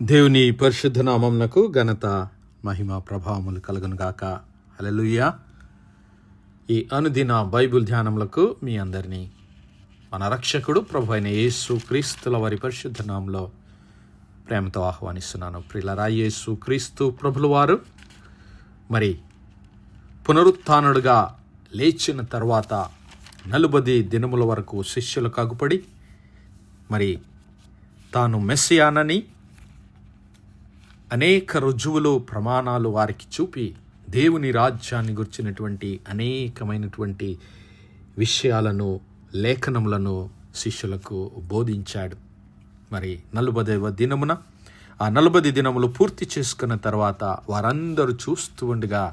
దేవుని పరిశుద్ధ నామమునకు ఘనత మహిమ ప్రభావములు కలుగునుగాక. హల్లెలూయా. ఈ అనుదిన బైబిల్ ధ్యానములకు మీ అందరినీ మన రక్షకుడు ప్రభు అయిన యేసు క్రీస్తుల వారి పరిశుద్ధ నామంలో ప్రేమతో ఆహ్వానిస్తున్నాను. ప్రియులారా, యేసు క్రీస్తు ప్రభుల వారు మరి పునరుత్థానుడుగా లేచిన తర్వాత 40 దినముల వరకు శిష్యులకు అగుపడి మరి తాను మెస్సియానని అనేక రుజువులు ప్రమాణాలు వారికి చూపి దేవుని రాజ్యాన్ని గురించినటువంటి అనేకమైనటువంటి విషయాలను లేఖనములను శిష్యులకు బోధించాడు. మరి 40వ దినమున ఆ 40 దినములు పూర్తి చేసుకున్న తర్వాత వారందరూ చూస్తూ ఉండగా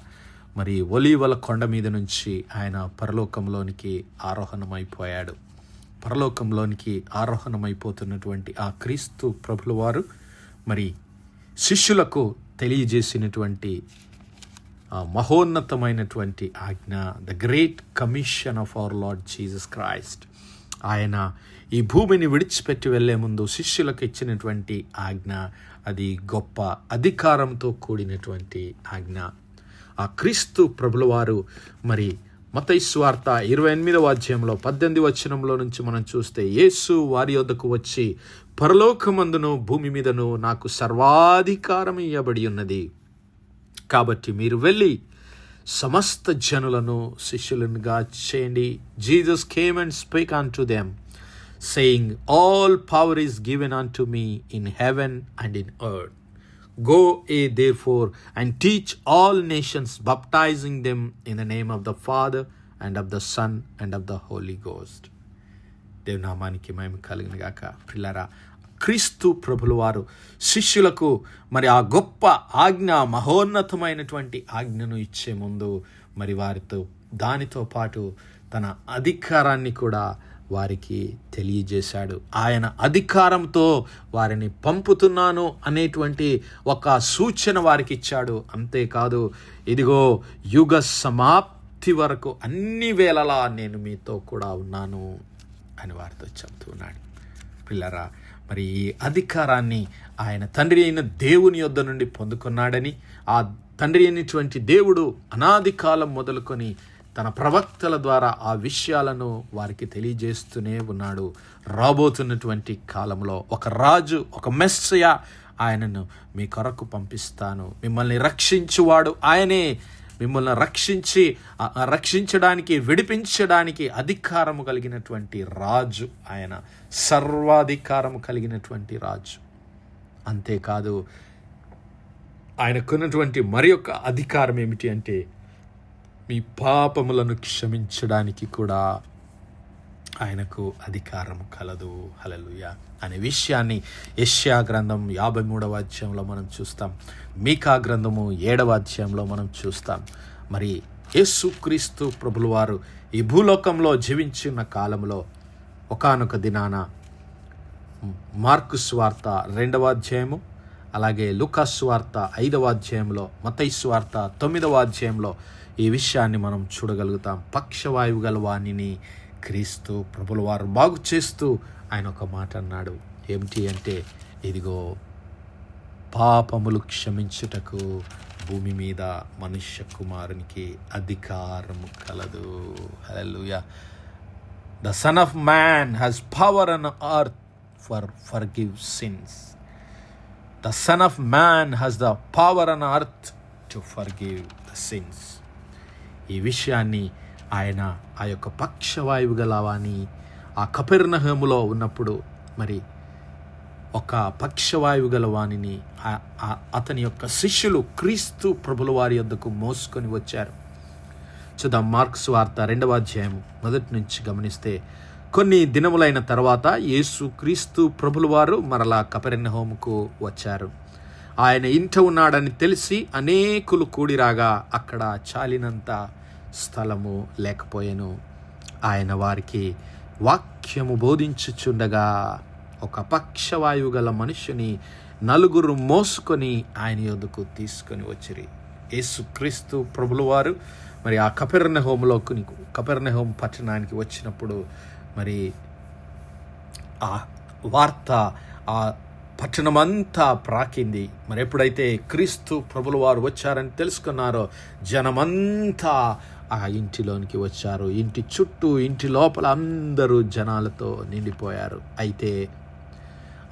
మరి ఒలీవల కొండ మీద నుంచి ఆయన పరలోకంలోనికి ఆరోహణమైపోయాడు. పరలోకంలోనికి ఆరోహణమైపోతున్నటువంటి ఆ క్రీస్తు ప్రభుల వారు మరి శిష్యులకు తెలియజేసినటువంటి మహోన్నతమైనటువంటి ఆజ్ఞ, the great commission of our Lord Jesus Christ. ఆయన ఈ భూమిని విడిచిపెట్టి వెళ్లే ముందు శిష్యులకు ఇచ్చినటువంటి ఆజ్ఞ, అది గొప్ప అధికారంతో కూడినటువంటి ఆజ్ఞ. ఆ క్రీస్తు ప్రభుల వారు మరి మత్తయి సువార్త 28వ అధ్యాయంలో 18వ వచనంలో నుంచి మనం చూస్తే, యేసు వారి యొద్దకు వచ్చి, పరలోకమందును భూమి మీదను నాకు సర్వాధికారం ఇవ్వబడి ఉన్నది, కాబట్టి మీరు వెళ్ళి సమస్త జనులను శిష్యులుగా చేయండి. Jesus came and speak unto them, saying, all power is given unto me in heaven and in earth. Go ye therefore and teach all nations, baptizing them in the name of the Father and of the Son and of the Holy Ghost. దేవుని నామానికి మహిమ కలుగును గాక. ప్రియులారా, క్రీస్తు ప్రభుల వారు శిష్యులకు మరి ఆ గొప్ప ఆజ్ఞ, మహోన్నతమైనటువంటి ఆజ్ఞను ఇచ్చే ముందు మరి దానితో పాటు తన అధికారాన్ని కూడా వారికి తెలియజేశాడు. ఆయన అధికారంతో వారిని పంపుతున్నాను అనేటువంటి ఒక సూచన వారికి ఇచ్చాడు. అంతేకాదు, ఇదిగో యుగ సమాప్తి వరకు అన్ని వేళలా నేను మీతో కూడా ఉన్నాను అని వారితో చెప్తున్నాడు. పిల్లరా, మరి ఈ అధికారాన్ని ఆయన తండ్రి అయిన దేవుని యొద్ద నుండి పొందుకున్నాడని, ఆ తండ్రి అయినటువంటి దేవుడు అనాది కాలం మొదలుకొని తన ప్రవక్తల ద్వారా ఆ విషయాలను వారికి తెలియజేస్తూనే ఉన్నాడు. రాబోతున్నటువంటి కాలంలో ఒక రాజు, ఒక మెస్సయ, ఆయనను మీ కొరకు పంపిస్తాను, మిమ్మల్ని రక్షించువాడు ఆయనే, మిమ్మల్ని రక్షించడానికి, విడిపించడానికి అధికారము కలిగినటువంటి రాజు ఆయన, సర్వాధికారము కలిగినటువంటి రాజు. అంతేకాదు, ఆయనకున్నటువంటి మరి యొక్క అధికారం ఏమిటి అంటే, మీ పాపములను క్షమించడానికి కూడా ఆయనకు అధికారం కలదు. హల్లెలూయా అనే విషయాన్ని యెషయా గ్రంథం 53వ అధ్యాయంలో మనం చూస్తాం. మీకా గ్రంథము 7వ అధ్యాయంలో మనం చూస్తాం. మరి యేసుక్రీస్తు ప్రభుల వారు ఈ భూలోకంలో జీవించిన కాలంలో ఒకానొక దినాన మార్కు సువార్త 2వ అధ్యాయము, అలాగే లూకా సువార్త 5వ అధ్యాయంలో, మత్తయి సువార్త 9వ అధ్యాయంలో ఈ విషయాన్ని మనం చూడగలుగుతాం. పక్షవాయువు గల వాణిని క్రీస్తు ప్రభుల వారు బాగు చేస్తూ ఆయన ఒక మాట అన్నాడు. ఏమిటి అంటే, ఇదిగో పాపములు క్షమించుటకు భూమి మీద మనుష్య కుమారునికి అధికారము కలదు. హల్లెలూయా. The Son of Man has power on earth for forgive sins. The Son of Man has the power on earth to forgive the sins. ఈ విషయాన్ని ఆయన ఆ యొక్క పక్షవాయువు గలవాని ఆ కపెర్నహూములో ఉన్నప్పుడు మరి ఒక పక్షవాయువు గలవాణిని అతని యొక్క శిష్యులు క్రీస్తు ప్రభుల వారి యొద్దకు మోసుకొని వచ్చారు. చూద్దాం, మార్కు సువార్త 2వ అధ్యాయం మొదటి నుంచి గమనిస్తే, కొన్ని దినములైన తర్వాత యేసు క్రీస్తు ప్రభుల వారు మరలా కపెర్నహూముకు వచ్చారు. ఆయన ఇంట ఉన్నాడని తెలిసి అనేకులు కూడిరాగా అక్కడ చాలినంత స్థలము లేకపోయెను. ఆయన వారికి వాక్యము బోధించుచుండగా ఒక పక్షవాయువు గల మనుషుని 4 మోసుకొని ఆయన యొద్దకు తీసుకొని వచ్చిరి. యేసుక్రీస్తు ప్రభుల వారు మరి ఆ కపెర్నహూము పట్టణానికి వచ్చినప్పుడు మరి ఆ వార్త ఆ పట్టణమంతా ప్రాకింది. మరి ఎప్పుడైతే క్రీస్తు ప్రభుల వారు వచ్చారని తెలుసుకున్నారో జనమంతా ఆ ఇంటిలోనికి వచ్చారు. ఇంటి చుట్టూ, ఇంటి లోపల అందరూ జనాలతో నిండిపోయారు. అయితే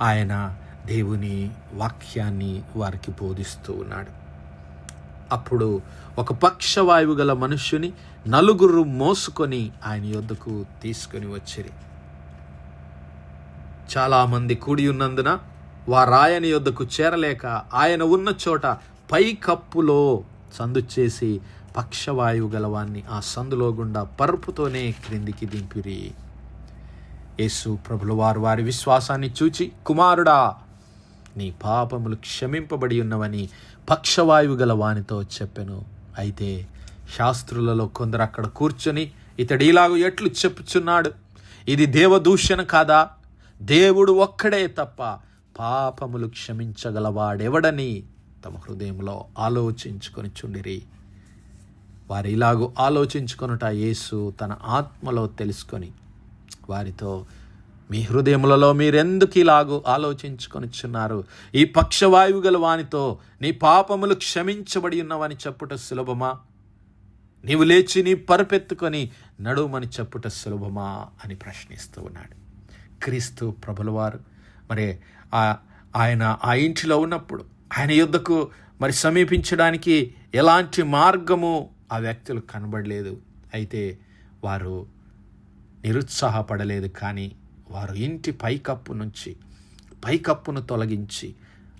ఆయన దేవుని వాక్యాన్ని వారికి బోధిస్తూ ఉన్నాడు. అప్పుడు ఒక పక్షవాయువు గల మనుష్యుని నలుగురు మోసుకొని ఆయన యొద్దకు తీసుకొని వచ్చిరి. చాలామంది కూడి ఉన్నందున వారాయన యొద్దకు చేరలేక ఆయన ఉన్న చోట పైకప్పులో సందు చేసి పక్షవాయువు గలవాన్ని ఆ సందులో గుండా పరుపుతోనే క్రిందికి దింపిరి. యేసు ప్రభుల వారు వారి విశ్వాసాన్ని చూచి, కుమారుడా, నీ పాపములు క్షమింపబడి ఉన్నవని పక్షవాయువు గల వానితో చెప్పెను. అయితే శాస్త్రులలో కొందరు అక్కడ కూర్చొని, ఇతడు ఇలాగ ఎట్లు చెప్పుచున్నాడు, ఇది దేవదూషణ కాదా? దేవుడు ఒక్కడే తప్ప పాపములు క్షమించగలవాడెవడని తమ హృదయంలో ఆలోచించుకొని చుండిరి. వారు ఇలాగూ ఆలోచించుకొనుట యేసు తన ఆత్మలో తెలుసుకొని వారితో, మీ హృదయములలో మీరెందుకు ఇలాగూ ఆలోచించుకొనిచున్నారు? ఈ పక్షవాయువు గల వానితో నీ పాపములు క్షమించబడి ఉన్నవని చెప్పుట సులభమా? నీవు లేచి నీ పరుపెత్తుకొని నడుమని చెప్పుట సులభమా అని ప్రశ్నిస్తూ ఉన్నాడు. క్రీస్తు ప్రభుల వారు మరి ఆయన ఆ ఇంటిలో ఉన్నప్పుడు ఆయన యొద్దకు మరి సమీపించడానికి ఎలాంటి మార్గము ఆ వ్యక్తులు కనబడలేదు. అయితే వారు నిరుత్సాహపడలేదు. కానీ వారు ఇంటి పైకప్పును తొలగించి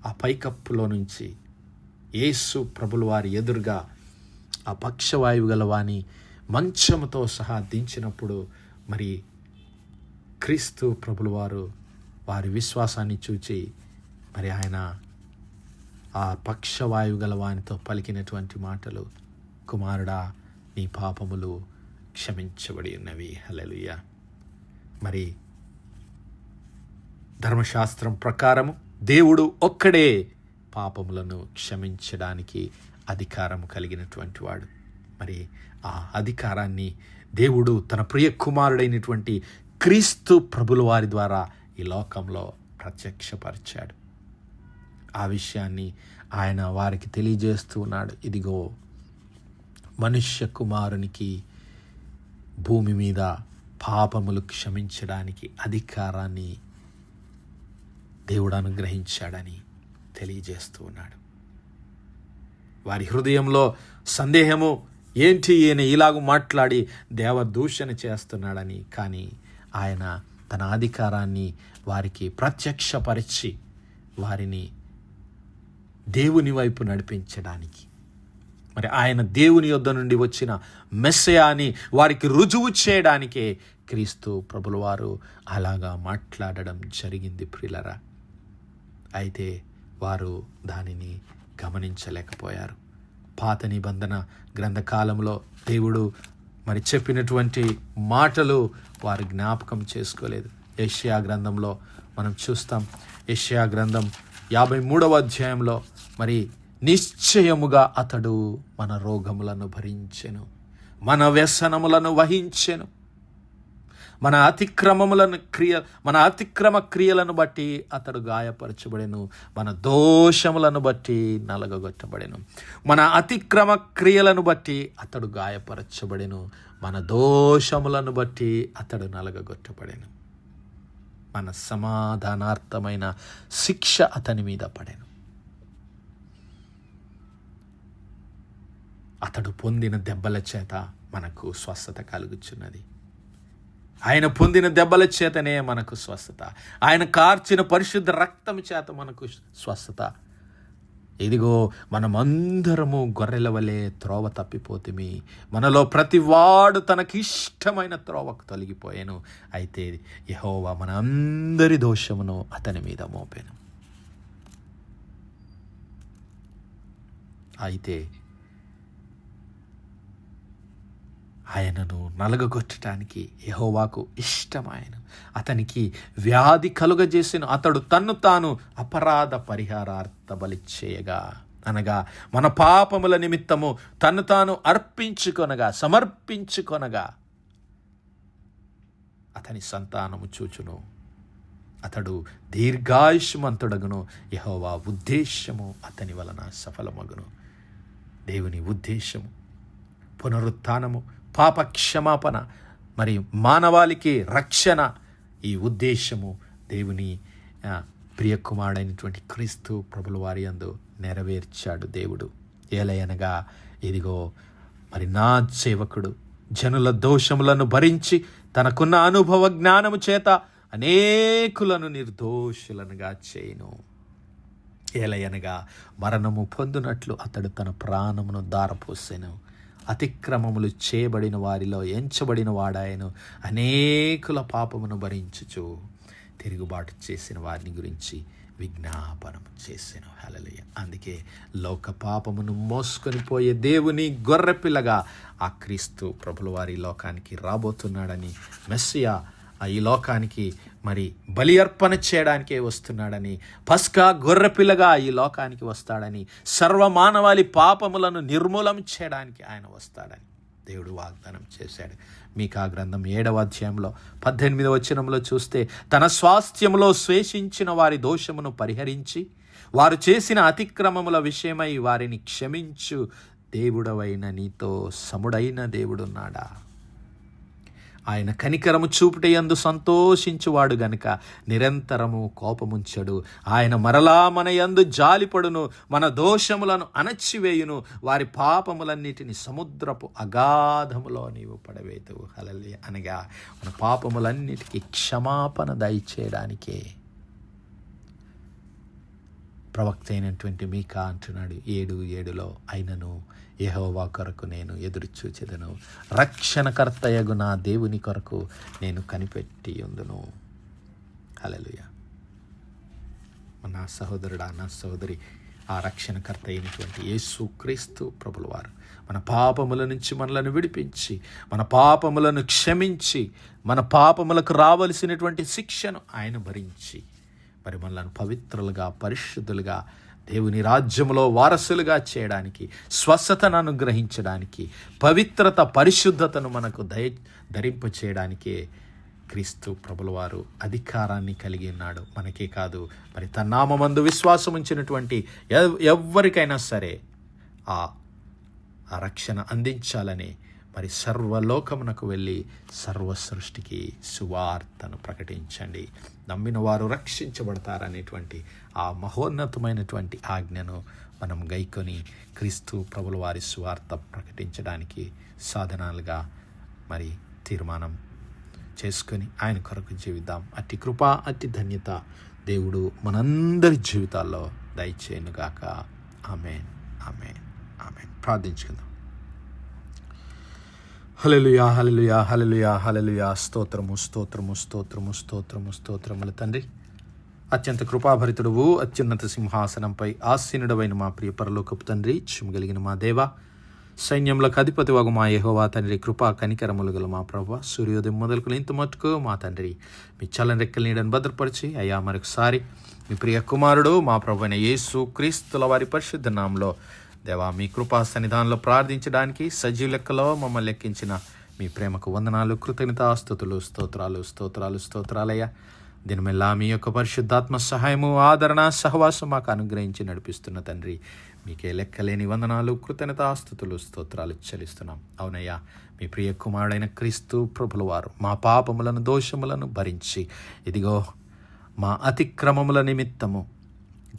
ఆ పైకప్పులో నుంచి యేసు ప్రభుల వారి ఎదురుగా ఆ పక్షవాయువు గల వాని మంచముతో సహా దించినప్పుడు మరి క్రీస్తు ప్రభుల వారు వారి విశ్వాసాన్ని చూచి మరి ఆయన ఆ పక్షవాయువు గల వానితో పలికినటువంటి మాటలు, కుమారుడా, నీ పాపములు క్షమించబడి ఉన్నవి. హల్లెలూయా. మరి ధర్మశాస్త్రం ప్రకారము దేవుడు ఒక్కడే పాపములను క్షమించడానికి అధికారం కలిగినటువంటి వాడు. మరి ఆ అధికారాన్ని దేవుడు తన ప్రియ కుమారుడైనటువంటి క్రీస్తు ప్రభుల వారి ద్వారా ఈ లోకంలో ప్రత్యక్షపరిచాడు. ఆ విషయాన్ని ఆయన వారికి తెలియజేస్తూ ఉన్నాడు. ఇదిగో, మనుష్య కుమారునికి భూమి మీద పాపములు క్షమించడానికి అధికారాన్ని దేవుడు అనుగ్రహించాడని తెలియజేస్తూ ఉన్నాడు. వారి హృదయంలో సందేహము, ఏంటి ఈయన ఇలాగూ మాట్లాడి దేవదూషణ చేస్తున్నాడని. కానీ ఆయన తన అధికారాన్ని వారికి ప్రత్యక్షపరిచి వారిని దేవుని వైపు నడిపించడానికి, మరి ఆయన దేవుని యొద్ద నుండి వచ్చిన మెస్సయాని వారికి రుజువు చేయడానికే క్రీస్తు ప్రభుల వారు అలాగా మాట్లాడడం జరిగింది ప్రియులరా. అయితే వారు దానిని గమనించలేకపోయారు. పాత నిబంధన గ్రంథకాలంలో దేవుడు మరి చెప్పినటువంటి మాటలు వారు జ్ఞాపకం చేసుకోలేదు. యెషయా గ్రంథంలో మనం చూస్తాం. యెషయా గ్రంథం 53వ అధ్యాయంలో మరి నిశ్చయముగా అతడు మన రోగములను భరించెను, మన వ్యసనములను వహించెను, మన అతిక్రమ క్రియలను బట్టి అతడు గాయపరచబడెను, మన దోషములను బట్టి నలగగొట్టబడెను. మన అతిక్రమ క్రియలను బట్టి అతడు గాయపరచబడెను, మన దోషములను బట్టి అతడు నలగగొట్టబడెను. మన సమాధానార్థమైన శిక్ష అతని మీద పడెను. అతడు పొందిన దెబ్బల చేత మనకు స్వస్థత కలుగుచున్నది. ఆయన పొందిన దెబ్బల చేతనే మనకు స్వస్థత. ఆయన కార్చిన పరిశుద్ధ రక్తం చేత మనకు స్వస్థత. ఇదిగో, మనమందరము గొర్రెల వలె త్రోవ తప్పిపోతిమి, మనలో ప్రతివాడు తనకిష్టమైన త్రోవకు తొలగిపోయాను. అయితే యెహోవా మన అందరి దోషమును అతని మీద మోపాను. అయితే ఆయనను నలగగొట్టడానికి యెహోవాకు ఇష్టమాయను. అతనికి వ్యాధి కలుగజేసిన అతడు తన్ను తాను అపరాధ పరిహారార్థ బలి చేయగా, అనగా మన పాపముల నిమిత్తము తన్ను తాను సమర్పించుకొనగా అతని సంతానము చూచును. అతడు దీర్ఘాయుష్మంతుడగును, యెహోవా ఉద్దేశము అతని వలన సఫలమగును. దేవుని ఉద్దేశము పునరుత్థానము, పాప క్షమాపణ, మరి మానవాళికి రక్షణ. ఈ ఉద్దేశము దేవుని ప్రియకుమారుడైనటువంటి క్రీస్తు ప్రభుల వారి యందు నెరవేర్చాడు దేవుడు. ఏలయనగా ఇదిగో మరి నా సేవకుడు జనుల దోషములను భరించి తనకున్న అనుభవ జ్ఞానము చేత అనేకులను నిర్దోషులనుగా చేయును. ఏలయనగా మరణము పొందునట్లు అతడు తన ప్రాణమును దారపోసెను. అతిక్రమములు చేయబడిన వారిలో ఎంచబడిన వాడాయను. అనేకుల పాపమును భరించుచు తిరుగుబాటు చేసిన వారిని గురించి విజ్ఞాపనము చేసెను. హల్లెలూయా. అందుకే లోక పాపమును మోసుకొని పోయే దేవుని గొర్రెపిల్లగా ఆ క్రీస్తు ప్రభుల వారి లోకానికి రాబోతున్నాడని, మెస్సియా ఈ లోకానికి మరి బలి అర్పణ చేయడానికే వస్తున్నాడని, పస్కా గొర్రెపిల్లగా ఈ లోకానికి వస్తాడని, సర్వమానవాళి పాపములను నిర్మూలం చేయడానికి ఆయన వస్తాడని దేవుడు వాగ్దానం చేశాడు. మీకా గ్రంథం 7వ అధ్యాయంలో 18వ వచనంలో చూస్తే, తన స్వాస్థ్యములో శేషించిన వారి దోషమును పరిహరించి వారు చేసిన అతిక్రమముల విషయమై వారిని క్షమించు దేవుడవైన నీతో సముడైన దేవుడున్నాడా? ఆయన కనికరము చూపుటయందు సంతోషించువాడు గనుక నిరంతరము కోపముంచడు. ఆయన మరలా మన యందు జాలిపడును, మన దోషములను అణచివేయును. వారి పాపములన్నిటిని సముద్రపు అగాధములో నీవు పడవేతువు. హల్లెలూయా. అనగా మన పాపములన్నిటికీ క్షమాపణ దయచేయడానికే ప్రవక్త అయినటువంటి మీకా అంటున్నాడు 7:7 అయినను యెహోవా కొరకు నేను ఎదురు చూచెదను, రక్షణకర్తయగు నా దేవుని కొరకు నేను కనిపెట్టి ఉందును. హల్లెలూయా. నా సహోదరుడా, నా సహోదరి, ఆ రక్షణకర్త అయినటువంటి యేసు క్రీస్తు ప్రభుల వారు మన పాపముల నుంచి మనలను విడిపించి, మన పాపములను క్షమించి, మన పాపములకు రావలసినటువంటి శిక్షను ఆయన భరించి మరి మనలను పవిత్రులుగా, పరిశుద్ధులుగా, దేవుని రాజ్యములో వారసులుగా చేయడానికి, స్వస్థతను అనుగ్రహించడానికి, పవిత్రత, పరిశుద్ధతను మనకు ధరింపచేయడానికే క్రీస్తు ప్రభుల వారు అధికారాన్ని కలిగి ఉన్నాడు. మనకే కాదు, మరి తన నామమందు విశ్వాసం ఉంచినటువంటి ఎవరికైనా సరే ఆ రక్షణ అందించాలని మరి సర్వలోకమునకు వెళ్ళి సర్వ సృష్టికి సువార్తను ప్రకటించండి, నమ్మిన వారు రక్షించబడతారనేటువంటి ఆ మహోన్నతమైనటువంటి ఆజ్ఞను మనం గైకొని క్రీస్తు ప్రభుల వారి సువార్త ప్రకటించడానికి సాధనాలుగా మరి తీర్మానం చేసుకొని ఆయన కొరకు జీవిద్దాం. అట్టి కృప, అట్టి ధన్యత దేవుడు మనందరి జీవితాల్లో దయచేయునుగాక. ఆమేన్, ఆమేన్, ఆమేన్. ప్రార్థించుకుందాం. హల్లెలూయా, హల్లెలూయా, హల్లెలూయా, హల్లెలూయా. స్తోత్రము, స్తోత్రము, స్తోత్రము, స్తోత్రము, స్తోత్రముల తండ్రి, అత్యంత కృపాభరితుడువు, అత్యున్నత సింహాసనంపై ఆసీనుడవైన మా ప్రియ పరలోకపు తండ్రి, చిమ్మగలిగిన మా దేవ, సైన్యములకు అధిపతి వగు మా యెహోవా తండ్రి, కృపా కనికరములు గల మా ప్రభువా, సూర్యోదయం మొదలుకు ఇంత మట్టుకు మా తండ్రి మీ చల్లని రెక్కల నీడను భద్రపరిచి, అయ్యా మరొకసారి మీ ప్రియ కుమారుడు మా ప్రభువైన యేసు క్రీస్తుల వారి పరిశుద్ధ నామములో దేవా మీ కృపా సన్నిధానంలో ప్రార్థించడానికి సజీవ లెక్కలో మమ్మల్ని లెక్కించిన మీ ప్రేమకు వందనాలు, కృతజ్ఞతాస్తుతులు, స్తోత్రాలు, స్తోత్రాలు, స్తోత్రాలయ్యా. దినమెల్లా మీ యొక్క పరిశుద్ధాత్మ సహాయము, ఆదరణ, సహవాసం మాకు అనుగ్రహించి నడిపిస్తున్న తండ్రి, మీకే లెక్కలేని వందనాలు, కృతజ్ఞతాస్తుతులు, స్తోత్రాలు చెల్లిస్తున్నాం. అవునయ్యా, మీ ప్రియ కుమారుడైన క్రీస్తు ప్రభుల వారు మా పాపములను, దోషములను భరించి, ఇదిగో మా అతిక్రమముల నిమిత్తము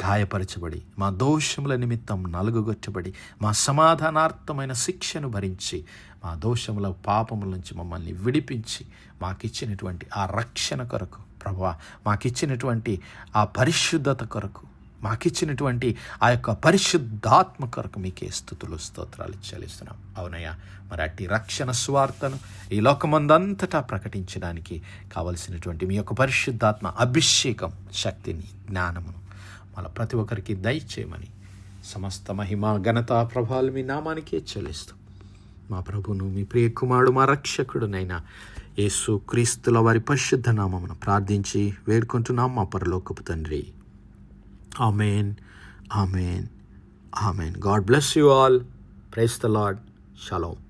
గాయపరచబడి, మా దోషముల నిమిత్తం నలుగుగొట్టబడి, మా సమాధానార్థమైన శిక్షను భరించి, మా దోషముల పాపముల నుంచి మమ్మల్ని విడిపించి మాకిచ్చినటువంటి ఆ రక్షణ కొరకు ప్రభువా, మాకిచ్చినటువంటి ఆ పరిశుద్ధత కొరకు, మాకిచ్చినటువంటి ఆ యొక్క పరిశుద్ధాత్మ కొరకు మీకే స్తుతులు, స్తోత్రాలు చెల్లిస్తున్నాం. అవునయ్యా, మరి అట్టి రక్షణ సువార్తను ఈ లోకమందంతటా ప్రకటించడానికి కావలసినటువంటి మీ యొక్క పరిశుద్ధాత్మ అభిషేకం, శక్తిని, జ్ఞానమును మన ప్రతి ఒక్కరికి దయచేయమని సమస్త మహిమ, ఘనత, ప్రభావాలు మీ నామానికే చెల్లిస్తూ మా ప్రభును, మీ ప్రియ కుమారుడు, మా రక్షకుడునైనా యేసు క్రీస్తుల వారి పరిశుద్ధ నామమును ప్రార్థించి వేడుకుంటున్నాం మా పరలోకపు తండ్రి. Amen, amen, amen. God bless you all. Praise the lord. Shalom.